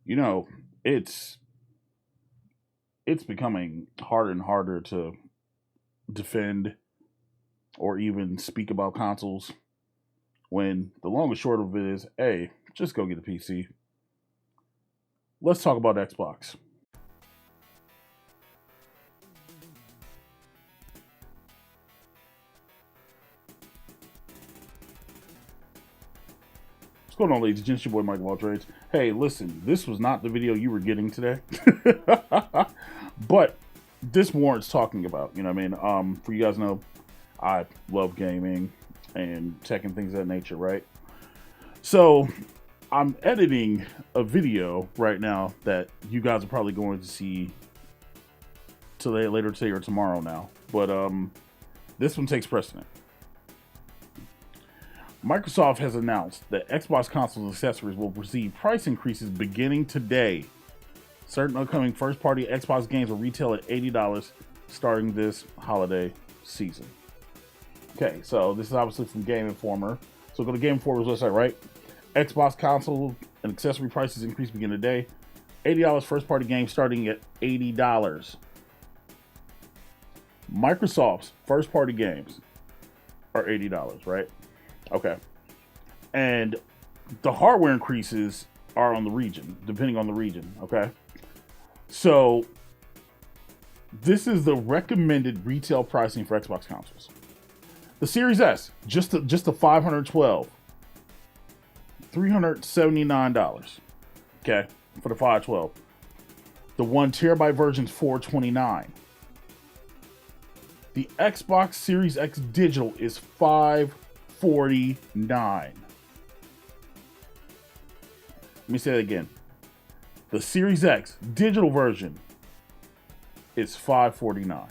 you know, it's it's becoming harder and harder to defend or even speak about consoles when the long and short of it is, hey, just go get a PC. Let's talk about Xbox. What's going on, ladies and gents? Your boy MikeOfAllTrades. Hey, listen, this was not the video you were getting today, but this warrants talking about. You know what I mean? For you guys know, I love gaming and tech and things of that nature, right? So I'm editing a video right now that you guys are probably going to see today, later today or tomorrow now. But this one takes precedent. Microsoft has announced that Xbox consoles accessories will receive price increases beginning today. Certain upcoming first-party Xbox games will retail at $80 starting this holiday season. Okay, so this is obviously from Game Informer. So go to Game Informer's website, right? Xbox console and accessory prices increase begin today. $80 first-party games starting at $80. Microsoft's first-party games are $80, right? Okay. And the hardware increases are on the region, depending on the region, okay? So this is the recommended retail pricing for Xbox consoles. The Series S, just the 512, $379, okay, for the 512. The 1 terabyte version's $429. The Xbox Series X digital is $549. Let me say that again. The Series X digital version is $549.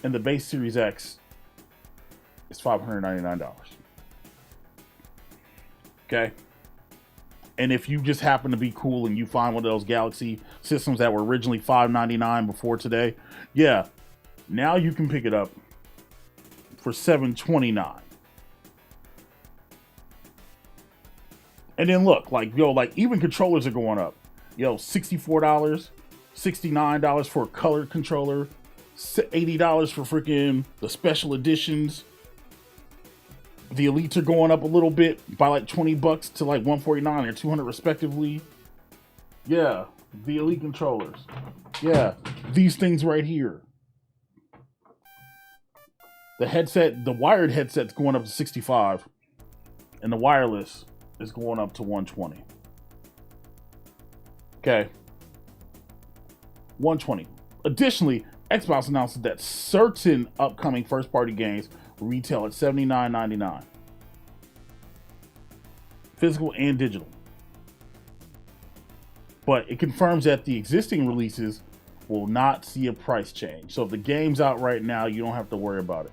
And the base Series X is $599. Okay? And if you just happen to be cool and you find one of those Galaxy systems that were originally $599 before today, yeah, now you can pick it up for $729. And then look, like, yo, like even controllers are going up. Yo, $64, $69 for a colored controller, $80 for freaking the special editions. The Elites are going up a little bit by like $20 to like $149 or $200 respectively. Yeah, the Elite controllers. Yeah, these things right here. The headset, the wired headset's going up to $65, and the wireless is going up to $120. Okay. $120. Additionally, Xbox announced that certain upcoming first-party games will retail at $79.99. Physical and digital. But it confirms that the existing releases will not see a price change. So if the game's out right now, you don't have to worry about it.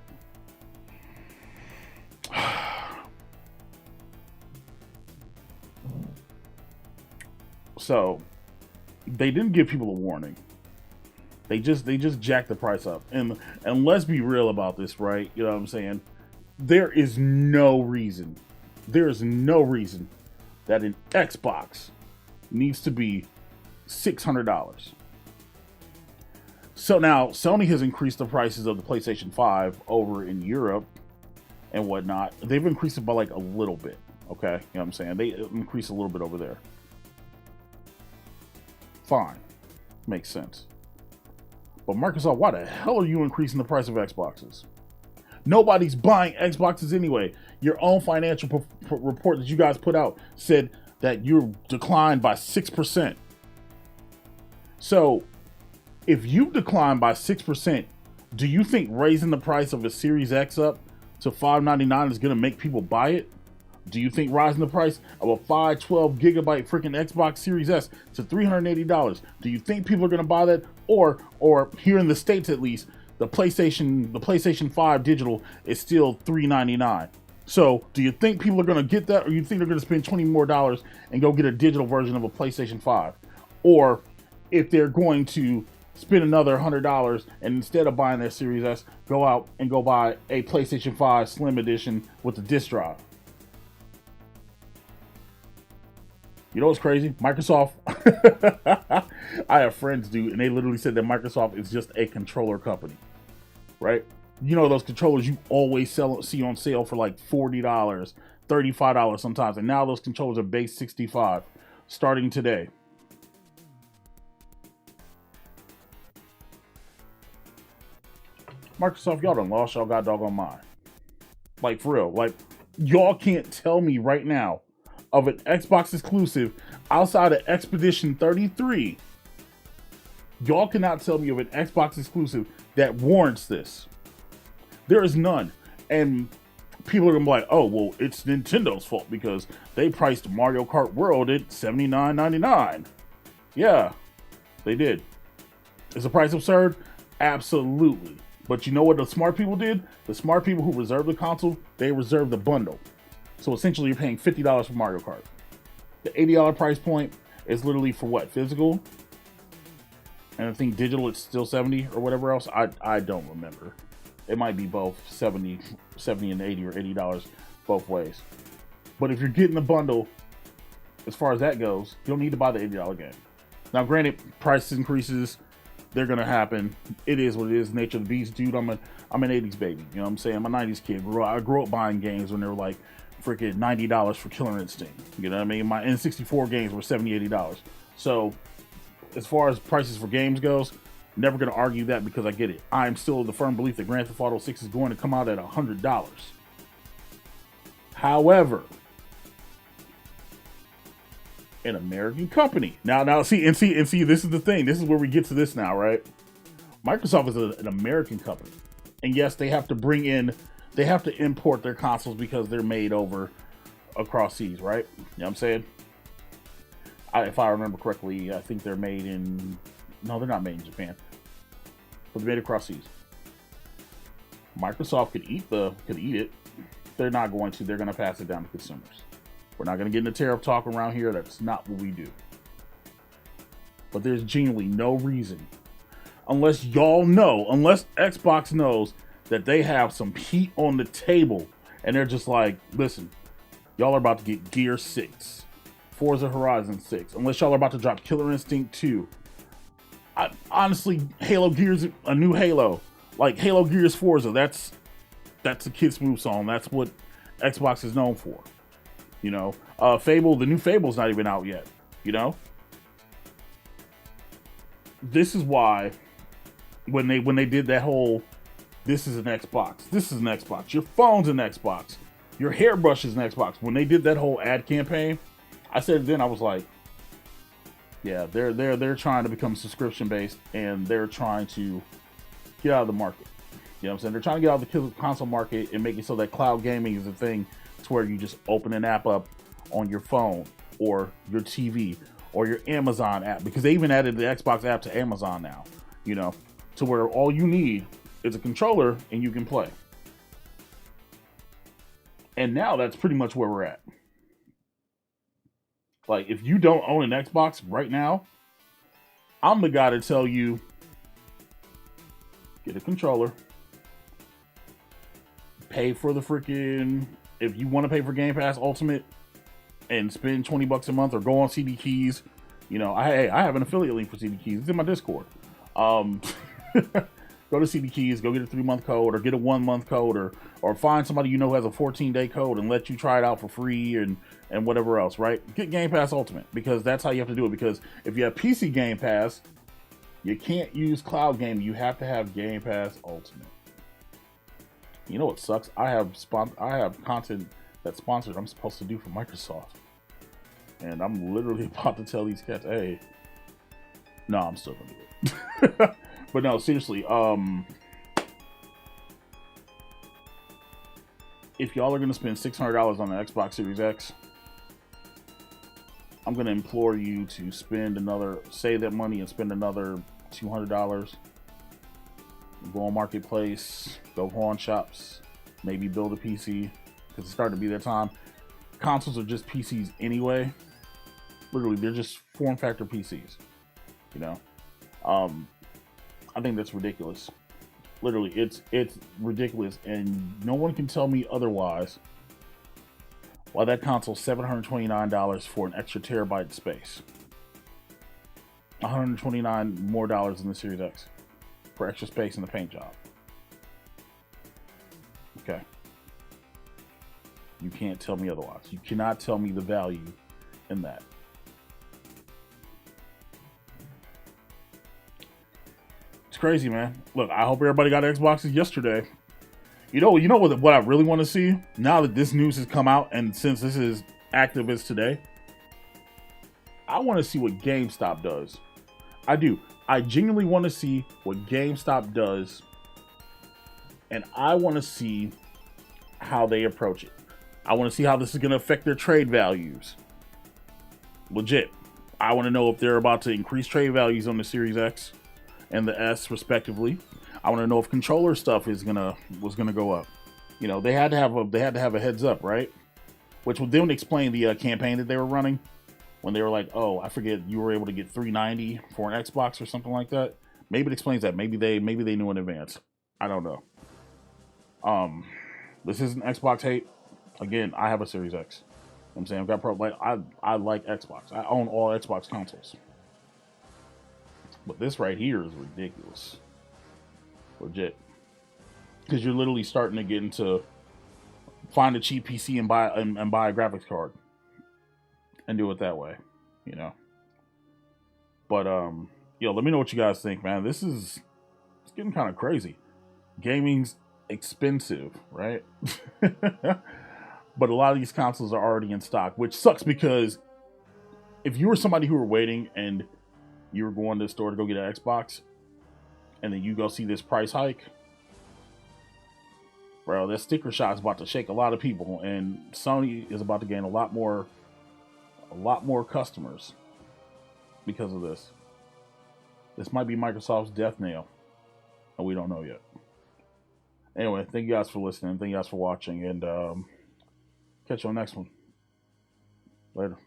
So they didn't give people a warning. They just jacked the price up. And let's be real about this, right? You know what I'm saying? There is no reason that an Xbox needs to be $600. So now Sony has increased the prices of the PlayStation 5 over in Europe and whatnot. They've increased it by like a little bit. Okay, you know what I'm saying? They increased a little bit over there. Fine, makes sense. But Microsoft, why the hell are you increasing the price of Xboxes? Nobody's buying Xboxes anyway. Your own financial report that you guys put out said that you declined by 6%. So if you declined by 6%, do you think raising the price of a Series X up to $599 is going to make people buy it? Do you think rising the price of a 512 gigabyte freaking Xbox Series S to $380, do you think people are going to buy that? Or here in the States at least, the PlayStation 5 digital is still $399. So do you think people are going to get that, or you think they're going to spend $20 more and go get a digital version of a PlayStation 5? Or if they're going to spend another $100 and instead of buying their Series S, go out and go buy a PlayStation 5 Slim Edition with the disc drive? You know what's crazy? Microsoft. I have friends, dude, and they literally said that Microsoft is just a controller company, right? You know those controllers you always see on sale for like $40, $35 sometimes, and now those controllers are base 65, starting today. Microsoft, y'all done lost y'all got doggone mind. Like, for real. Like, y'all can't tell me right now of an Xbox exclusive outside of Expedition 33. Y'all cannot tell me of an Xbox exclusive that warrants this. There is none. And people are gonna be like, oh, well, it's Nintendo's fault because they priced Mario Kart World at $79.99. Yeah, they did. Is the price absurd? Absolutely. But you know what the smart people did? The smart people who reserved the console, they reserved the bundle. So essentially you're paying $50 for Mario Kart. The $80 price point is literally for what? Physical? And I think digital it's still 70 or whatever else. I don't remember. It might be both 70 and 80 or $80 both ways. But if you're getting the bundle, as far as that goes, you don't need to buy the $80 game. Now granted, price increases, they're gonna happen. It is what it is, nature of the beast, dude. I'm an 80s baby, you know what I'm saying? I'm a 90s kid. I grew up buying games when they were like freaking $90 for Killer Instinct. You know what I mean? My N64 games were $70, $80. So as far as prices for games goes, never gonna argue that because I get it. I'm still of the firm belief that Grand Theft Auto 6 is going to come out at $100. However, an American company. Now see, this is the thing. This is where we get to this now, right? Microsoft is an American company. And yes, they have to import their consoles because they're made over across seas, right? You know what I'm saying? If I remember correctly, I think they're made in, no, they're not made in Japan, but they're made across seas. Microsoft could eat it. They're not going to. They're going to pass it down to consumers. We're not going to get into tariff talk around here. That's not what we do. But there's genuinely no reason, unless Xbox knows that they have some heat on the table and they're just like, listen, y'all are about to get Gear 6, Forza Horizon 6, unless y'all are about to drop Killer Instinct 2. Honestly, Halo Gears, a new Halo, like Halo Gears Forza, that's a Kid Smooth song. That's what Xbox is known for. You know, Fable, the new Fable's not even out yet, you know? This is why when they did that whole, this is an Xbox, your phone's an Xbox, your hairbrush is an Xbox. When they did that whole ad campaign, I said then, I was like, yeah, they're trying to become subscription based and they're trying to get out of the market. You know what I'm saying? They're trying to get out of the console market and make it so that cloud gaming is a thing to where you just open an app up on your phone or your TV or your Amazon app, because they even added the Xbox app to Amazon now, you know, to where all you need is a controller and you can play. And now that's pretty much where we're at. Like, if you don't own an Xbox right now, I'm the guy to tell you, get a controller, pay for the freaking, if you want to pay for Game Pass Ultimate and spend $20 a month, or go on CD Keys. You know, I have an affiliate link for CD Keys. It's in my Discord. Go to CD Keys, go get a 3-month code, or get a 1-month code, or find somebody you know who has a 14-day code and let you try it out for free and whatever else, right? Get Game Pass Ultimate, because that's how you have to do it. Because if you have PC Game Pass, you can't use cloud gaming. You have to have Game Pass Ultimate. You know what sucks? I have content that's sponsored I'm supposed to do for Microsoft, and I'm literally about to tell these cats, hey, no, I'm still gonna do it. But no, seriously, if y'all are gonna spend $600 on the Xbox Series X, I'm gonna implore you to save that money and spend another $200. Go on Marketplace, go pawn shops, maybe build a PC, because it's starting to be that time. Consoles are just PCs anyway. Literally, they're just form factor PCs. You know, I think that's ridiculous. Literally, it's ridiculous, and no one can tell me otherwise. While that console's $729 for an extra terabyte of space. $129 more than the Series X for extra space in the paint job. Okay. You can't tell me otherwise. You cannot tell me the value in that. It's crazy, man. Look, I hope everybody got Xboxes yesterday. You know what I really want to see now that this news has come out, and since this is active as today, I want to see what GameStop does. I do. I genuinely want to see what GameStop does, and I want to see how they approach it. I want to see how this is going to affect their trade values. Legit. I want to know if they're about to increase trade values on the Series X and the S, respectively. I want to know if controller stuff was gonna go up. You know, they had to have a heads up, right? Which would then explain the campaign that they were running when they were like, "Oh, I forget you were able to get $390 for an Xbox or something like that." Maybe it explains that. Maybe they knew in advance. I don't know. This isn't Xbox hate. Again, I have a Series X. You know what I'm saying I like Xbox. I own all Xbox consoles. But this right here is ridiculous. Legit. Because you're literally starting to get into find a cheap PC and buy a graphics card. And do it that way. You know. But let me know what you guys think, man. It's getting kind of crazy. Gaming's expensive, right? But a lot of these consoles are already in stock, which sucks because if you were somebody who were waiting and you were going to the store to go get an Xbox and then you go see this price hike, bro, that sticker shock is about to shake a lot of people, and Sony is about to gain a lot more customers because of this. This might be Microsoft's death nail, and we don't know yet. Anyway, thank you guys for listening. Thank you guys for watching, and catch you on the next one. Later.